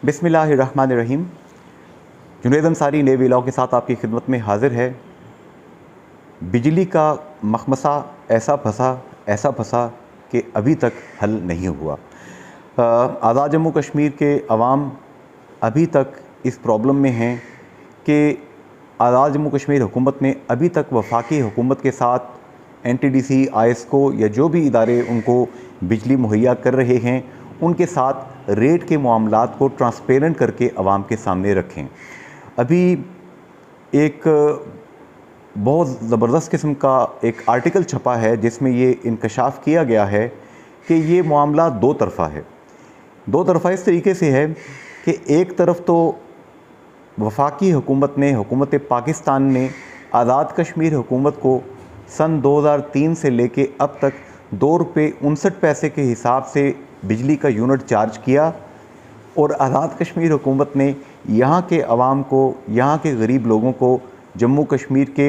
बिस्मिल्लाहिर्रहमानिर्रहीम। जुनैद अंसारी नए व्लॉग के साथ आपकी खिदमत में हाज़िर है। बिजली का मखमसा ऐसा फंसा कि अभी तक हल नहीं हुआ। आज़ाद जम्मू कश्मीर के अवाम अभी तक इस प्रॉब्लम में हैं कि आज़ाद जम्मू कश्मीर हुकूमत ने अभी तक वफाकी हुकूमत के साथ NTDC, ISCO या जो भी इदारे उनको बिजली मुहैया कर रहे हैं उनके साथ रेट के मामलात को ट्रांसपेरेंट करके अवाम के सामने रखें। अभी एक बहुत ज़बरदस्त किस्म का एक आर्टिकल छपा है जिसमें ये इंकशाफ किया गया है कि ये मामला दो तरफ़ा है। दो तरफ़ा इस तरीके से है कि एक तरफ तो वफाकी हुकूमत ने, हुकूमत पाकिस्तान ने आज़ाद कश्मीर हुकूमत को सन 2003 से लेके अब तक ₹2.59 के हिसाब से बिजली का यूनिट चार्ज किया और आज़ाद कश्मीर हुकूमत ने यहाँ के अवाम को, यहाँ के गरीब लोगों को, जम्मू कश्मीर के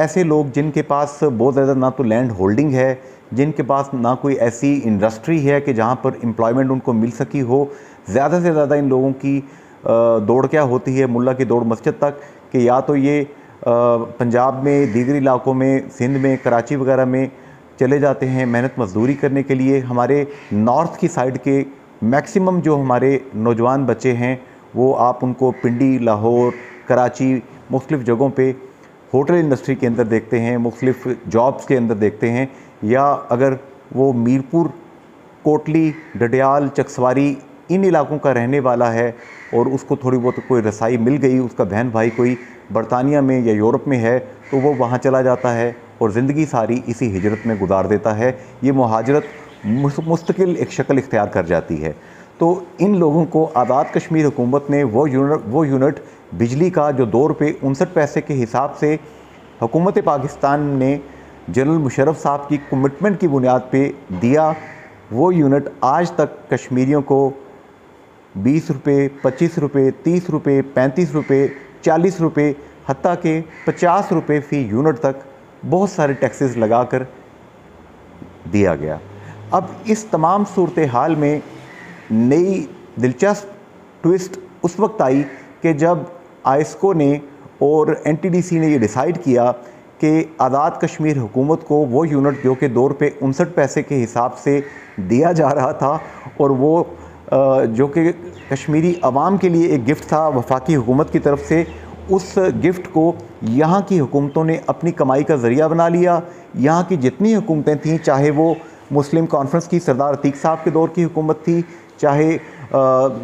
ऐसे लोग जिनके पास बहुत ज़्यादा ना तो लैंड होल्डिंग है, जिनके पास ना कोई ऐसी इंडस्ट्री है कि जहाँ पर एम्प्लॉयमेंट उनको मिल सकी हो, ज़्यादा से ज़्यादा इन लोगों की दौड़ क्या होती है, मुल्ला की दौड़ मस्जिद तक, कि या तो ये पंजाब में, दीगर इलाकों में, सिंध में, कराची वगैरह में चले जाते हैं मेहनत मजदूरी करने के लिए। हमारे नॉर्थ की साइड के मैक्सिमम जो हमारे नौजवान बच्चे हैं वो आप उनको पिंडी, लाहौर, कराची, मुख्तलिफ़ जगहों पे होटल इंडस्ट्री के अंदर देखते हैं, मुख्तलिफ़ जॉब्स के अंदर देखते हैं। या अगर वो मीरपुर, कोटली, डडियाल, चकसवारी इन इलाकों का रहने वाला है और उसको थोड़ी बहुत कोई रसाई मिल गई, उसका बहन भाई कोई बरतानिया में या यूरोप में है, तो वो वहाँ चला जाता है और ज़िंदगी सारी इसी हिजरत में गुजार देता है। ये मुहाजरत मुस्तकिल एक शक्ल इख्तियार कर जाती है। तो इन लोगों को आज़ाद कश्मीर हुकूमत ने वो यूनिट बिजली का जो ₹2.59 के हिसाब से हुकूमत पाकिस्तान ने जनरल मुशर्रफ साहब की कमिटमेंट की बुनियाद पे दिया, वो यूनिट आज तक कश्मीरियों को ₹20, ₹25, ₹30, ₹35, ₹40, हत्ता के ₹50 फ़ी यूनिट तक बहुत सारे टैक्सेस लगाकर दिया गया। अब इस तमाम सूरत हाल में नई दिलचस्प ट्विस्ट उस वक्त आई कि जब ISCO ने और NTDC ने ये डिसाइड किया कि आज़ाद कश्मीर हुकूमत को वो यूनिट जो कि ₹2.59 के हिसाब से दिया जा रहा था और वो जो कि कश्मीरी अवाम के लिए एक गिफ्ट था वफाकी हुकूमत की तरफ से, उस गिफ्ट को यहाँ की हुकूमतों ने अपनी कमाई का ज़रिया बना लिया। यहाँ की जितनी हुकूमतें थीं, चाहे वो मुस्लिम कॉन्फ्रेंस की सरदार अतीक साहब के दौर की हुकूमत थी, चाहे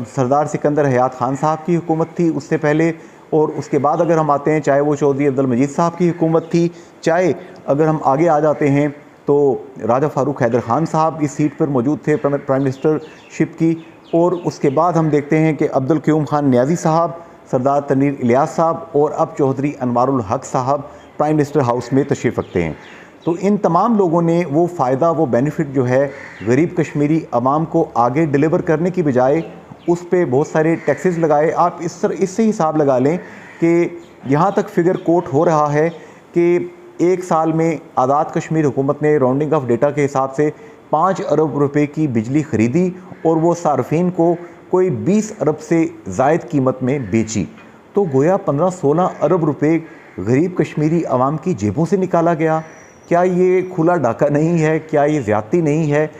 सरदार सिकंदर हयात ख़ान साहब की हुकूमत थी उससे पहले, और उसके बाद अगर हम आते हैं चाहे वो चौधरी अब्दुल मजीद साहब की हुकूमत थी, चाहे अगर हम आगे आ जाते हैं तो राजा फ़ारूक हैदर ख़ान साहब इस सीट पर मौजूद थे प्राइम मिनिस्टरशिप की, और उसके बाद हम देखते हैं कि अब्दुल क़यूम खान नियाज़ी साहब, सरदार तनवीर इलियास साहब और अब चौधरी अनवारुल हक साहब प्राइम मिनिस्टर हाउस में तशरीफ़ रखते हैं। तो इन तमाम लोगों ने वो फ़ायदा, वो बेनिफिट जो है गरीब कश्मीरी अवाम को आगे डिलीवर करने की बजाय उस पर बहुत सारे टैक्सेस लगाए। आप इससे हिसाब लगा लें कि यहाँ तक फिगर कोट हो रहा है कि एक साल में आज़ाद कश्मीर हुकूमत ने राउंडिंग ऑफ डेटा के हिसाब से ₹5 अरब की बिजली ख़रीदी और वो सार्फिन को कोई 20 अरब से ज़ायद कीमत में बेची। तो गोया 15-16 अरब रुपए गरीब कश्मीरी अवाम की जेबों से निकाला गया। क्या ये खुला डाका नहीं है? क्या ये ज़्यादती नहीं है?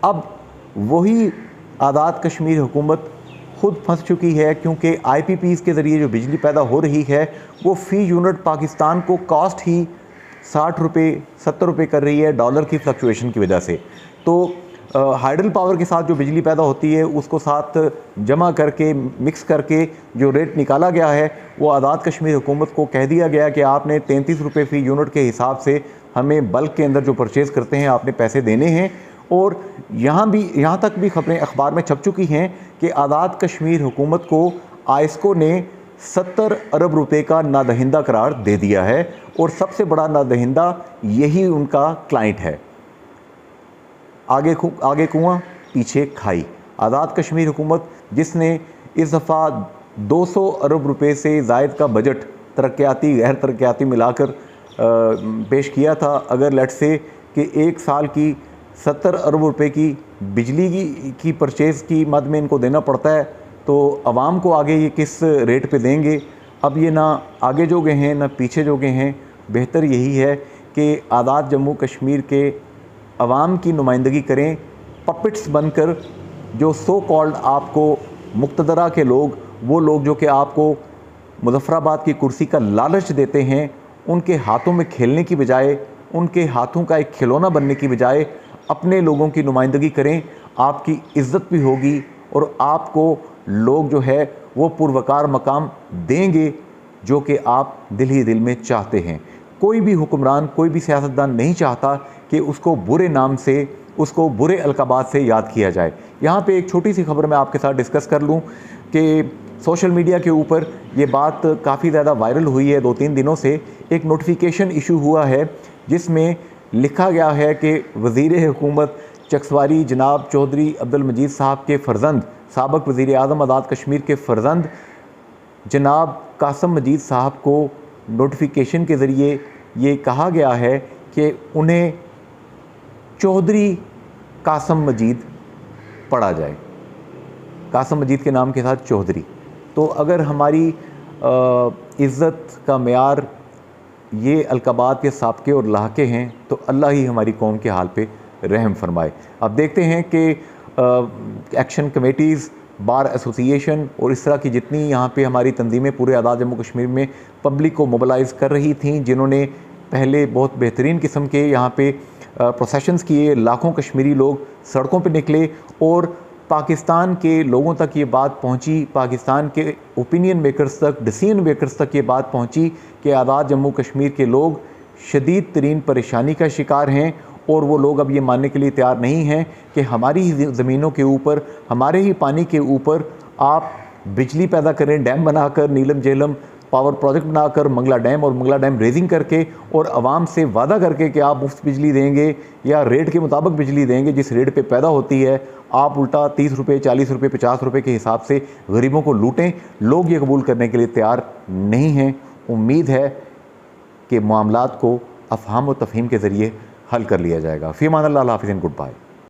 अब वही आज़ाद कश्मीर हुकूमत ख़ुद फंस चुकी है, क्योंकि IPPs के ज़रिए जो बिजली पैदा हो रही है वो फ़ी यूनिट पाकिस्तान को कॉस्ट ही ₹60, ₹70 कर रही है डॉलर की फ्लक्चुएशन की वजह से। तो हाइडल पावर के साथ जो बिजली पैदा होती है उसको साथ जमा करके, मिक्स करके जो रेट निकाला गया है वो आज़ाद कश्मीर हुकूमत को कह दिया गया कि आपने ₹33 फ़ी यूनिट के हिसाब से हमें बल्क के अंदर जो परचेज़ करते हैं आपने पैसे देने हैं। और यहाँ तक भी खबरें अखबार में छप चुकी हैं कि आज़ाद कश्मीर हुकूमत को ISCO ने ₹70 अरब का नादहिंदा करार दे दिया है और सबसे बड़ा नादहिंदा यही उनका क्लाइंट है। आगे कुआं पीछे खाई। आज़ाद कश्मीर हुकूमत जिसने इस दफ़ा ₹200 अरब से ज़ायद का बजट तरक्याती गैर तरक्याती मिलाकर पेश किया था, अगर लेट्स से कि एक साल की 70 अरब रुपए की बिजली की परचेज़ की मद में इनको देना पड़ता है, तो आवाम को आगे ये किस रेट पे देंगे। अब ये ना आगे जो गए हैं ना पीछे जो गए हैं, बेहतर यही है कि आज़ाद जम्मू कश्मीर के अवाम की नुमाइंदगी करें, पपेट्स बनकर। जो सो कॉल्ड आपको मुक्तदरा के लोग, वो लोग जो कि आपको मुज़फ़्फ़राबाद की कुर्सी का लालच देते हैं, उनके हाथों में खेलने की बजाय, उनके हाथों का एक खिलौना बनने की बजाय अपने लोगों की नुमाइंदगी करें। आपकी इज़्ज़त भी होगी और आपको लोग जो है वो पुरवकार मकाम देंगे जो कि आप दिल ही दिल में चाहते हैं। कोई भी हुक्मरान, कोई भी सियासतदान नहीं चाहता कि उसको बुरे नाम से, उसको बुरे अलकाबात से याद किया जाए। यहाँ पे एक छोटी सी खबर मैं आपके साथ डिस्कस कर लूँ कि सोशल मीडिया के ऊपर ये बात काफ़ी ज़्यादा वायरल हुई है 2-3 दिनों से। एक नोटिफिकेशन इशू हुआ है जिसमें लिखा गया है कि वज़ीर हुकूमत चकसवारी जनाब चौधरी अब्दुल मजीद साहब के फ़र्जंद, साबिक़ वज़ीर आज़म आज़ाद कश्मीर के फ़र्जंद जनाब कासम मजीद साहब को नोटिफिकेशन के ज़रिए ये कहा गया है कि उन्हें चौधरी कासम मजीद पढ़ा जाए, कासम मजीद के नाम के साथ चौधरी। तो अगर हमारी इज़्ज़त का मेयार ये अलकाबात के साबके और लाहके हैं तो अल्लाह ही हमारी कौम के हाल पे रहम फरमाए। अब देखते हैं कि एक्शन कमेटीज़, बार एसोसिएशन और इस तरह की जितनी यहाँ पे हमारी तंजीमें पूरे आज़ाद जम्मू कश्मीर में पब्लिक को मोबलाइज़ कर रही थी, जिन्होंने पहले बहुत बेहतरीन किस्म के यहाँ पे प्रोसेशंस किए, लाखों कश्मीरी लोग सड़कों पे निकले और पाकिस्तान के लोगों तक ये बात पहुंची, पाकिस्तान के ओपिनियन मेकर्स तक, डिसीजन मेकर्स तक ये बात पहुंची कि आज़ाद जम्मू कश्मीर के लोग शदीद तरीन परेशानी का शिकार हैं और वो लोग अब ये मानने के लिए तैयार नहीं हैं कि हमारी ही ज़मीनों के ऊपर, हमारे ही पानी के ऊपर आप बिजली पैदा करें, डैम बनाकर, नीलम झेलम पावर प्रोजेक्ट बनाकर, मंगला डैम और मंगला डैम रेजिंग करके और आवाम से वादा करके कि आप मुफ्त बिजली देंगे या रेट के मुताबिक बिजली देंगे जिस रेट पे पैदा होती है, आप उल्टा 30 रुपये, 40 रुपये, 50 रुपये के हिसाब से गरीबों को लूटें। लोग ये कबूल करने के लिए तैयार नहीं हैं। उम्मीद है कि मामलात को अफ़हाम व तफ़हीम के ज़रिए हल कर लिया जाएगा। फ़ी अमान अल्लाह, हाफ़िज़ एंड गुड बाय।